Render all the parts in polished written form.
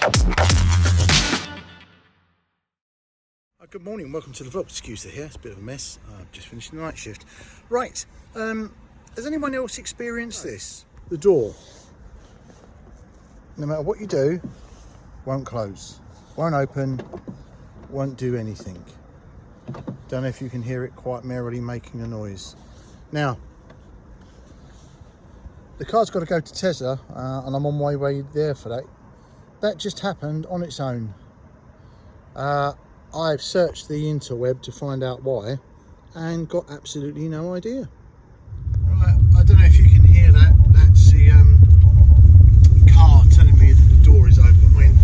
Good morning, welcome to the vlog. Excuse the hair, it's a bit of a mess. I've just finished the night shift. Right, has anyone else experienced this? The door, no matter what you do, won't close, won't open, won't do anything. Don't know if you can hear it quite merrily making a noise. Now, the car's got to go to Tesla, and I'm on my way there for that. That just happened on its own. I've searched the interweb to find out why and got absolutely no idea. Right, I don't know if you can hear that. That's the car telling me that the door is open when,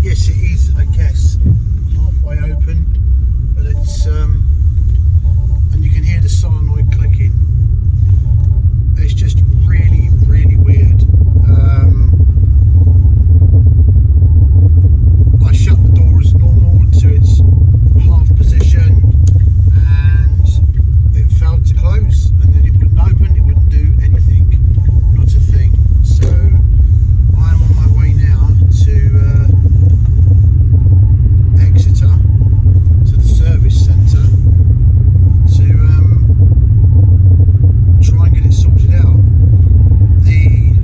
yes, it is, I guess, halfway open, but it's, and you can hear the solenoid clicking. It's just really, really weird. I shut the door as normal to its half position and it failed to close, and then it wouldn't open, it wouldn't do anything, not a thing. So I'm on my way now to Exeter, to the service centre, to try and get it sorted out. The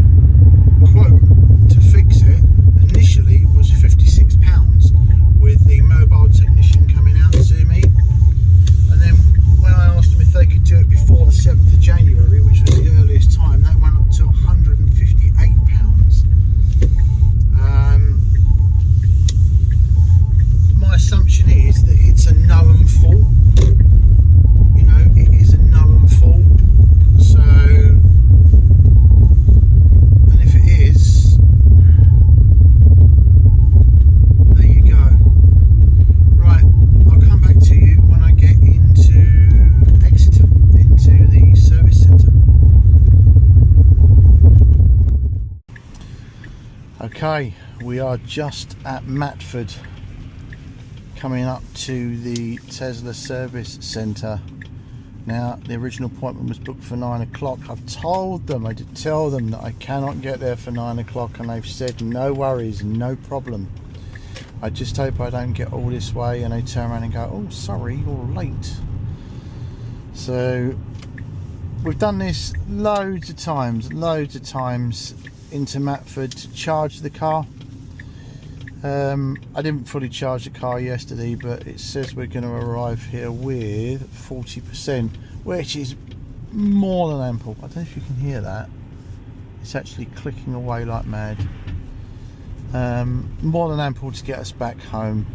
quote to fix it initially was £56 with the mobile technician coming out to me, and then when I asked them if they could do it before the 7th of January, which was the earliest time, that went up to £158. My assumption is that it's a known fault. You know, it is a known fault. So, and if it is, there you go. Right, I'll come back to you when I get into Exeter, into the service centre. Okay, we are just at Matford, coming up to the Tesla service centre. Now, the original appointment was booked for 9 o'clock. I did tell them that I cannot get there for 9 o'clock, and they've said no worries, no problem. I just hope I don't get all this way and they turn around and go, oh sorry, you're late. So we've done this loads of times into Matford to charge the car. I didn't fully charge the car yesterday, but it says we're going to arrive here with 40%, which is more than ample. I don't know if you can hear that. It's actually clicking away like mad. More than ample to get us back home.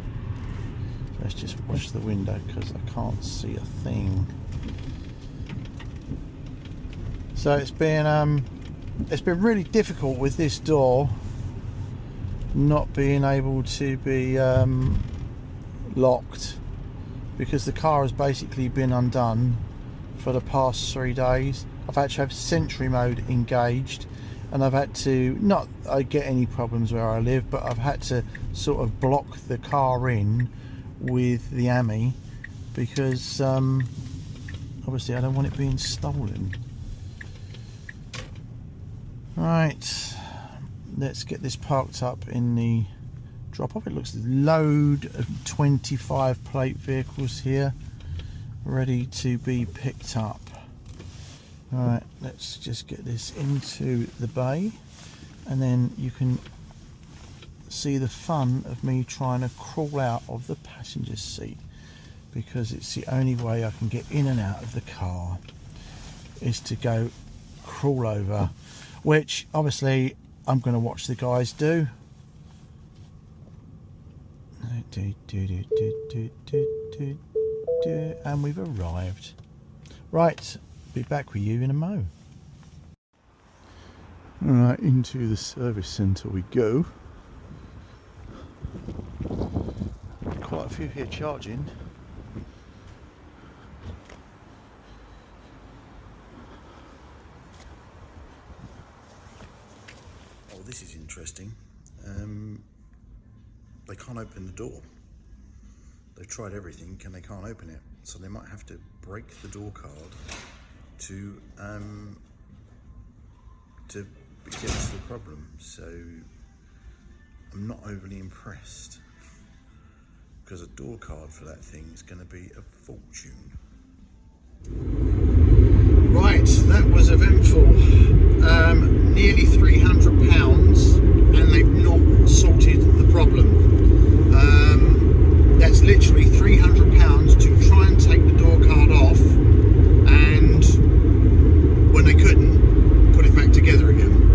Let's just watch the window because I can't see a thing. So it's been really difficult with this door not being able to be locked, because the car has basically been undone for the past 3 days. I've had to have sentry mode engaged, and I've had to, not I get any problems where I live, but I've had to sort of block the car in with the AMI because obviously I don't want it being stolen. Right, let's get this parked up in the drop off. It looks like a load of 25 plate vehicles here ready to be picked up. Alright, let's just get this into the bay, and then you can see the fun of me trying to crawl out of the passenger seat, because it's the only way I can get in and out of the car is to go crawl over, which obviously I'm going to watch the guys do. And we've arrived. Right, be back with you in a mo. Alright, into the service centre we go. Quite a few here charging. Oh, this is interesting. They can't open the door. They've tried everything and they can't open it, so they might have to break the door card to get to the problem. So I'm not overly impressed, because a door card for that thing is going to be a fortune. Right, that was eventful. Nearly £300, and they've not sorted the problem. That's literally £300 to try and take the door card off, and when they couldn't, put it back together again.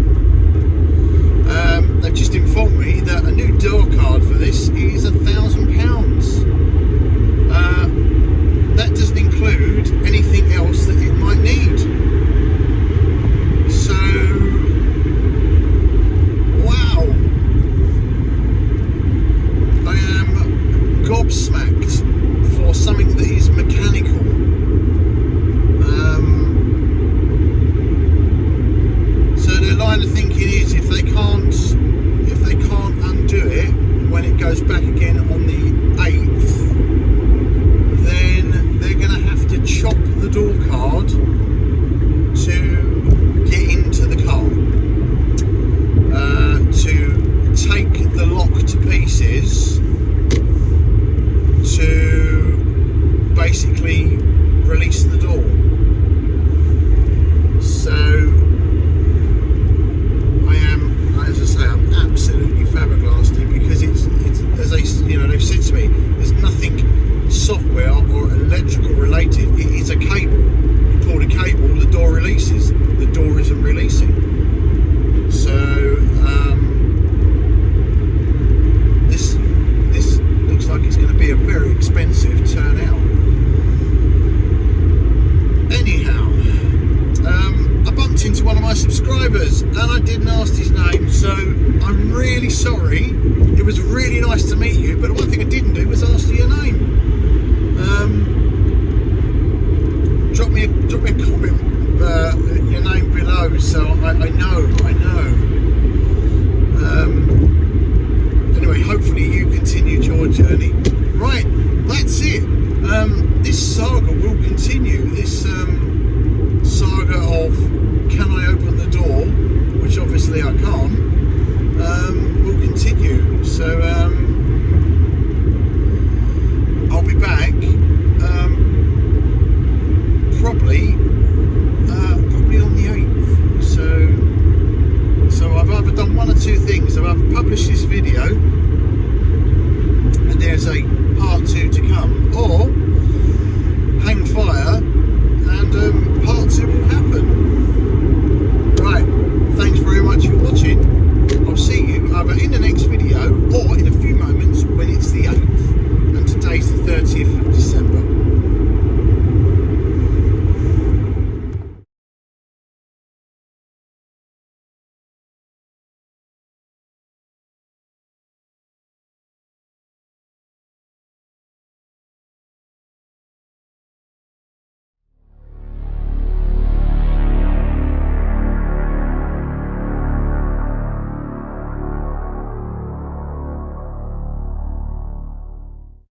They've just informed me that a new door card for this is £1,000. That doesn't include anything else that it might need. So, wow, I am gobsmacked for something that is mechanical. So the line of thinking is, if they can't undo it when it goes back again on the 8th, then they're going to have to chop the door card to get into the car, to take the lock to pieces, to basically release the door. So I'm absolutely flabbergasted, because it's as they've said to me, there's nothing software or electrical related. It is a cable. You pull the cable, the door releases. The door isn't releasing. So this looks like it's going to be a very expensive turnout. Anyhow, I bumped into one of my subscribers and I didn't ask his name, so I'm really sorry. It was really nice to meet you, but one thing I didn't do was ask you your name. Drop me a comment, your name below, so I know. Anyway, hopefully you continued your journey. Right, that's it. This saga will continue. This saga of, can I open the door, which obviously I can't, will continue. So I'll be back probably on the 8th. So I've either done one or two things. I've either published this video and there's a part 2 to come, or hang fire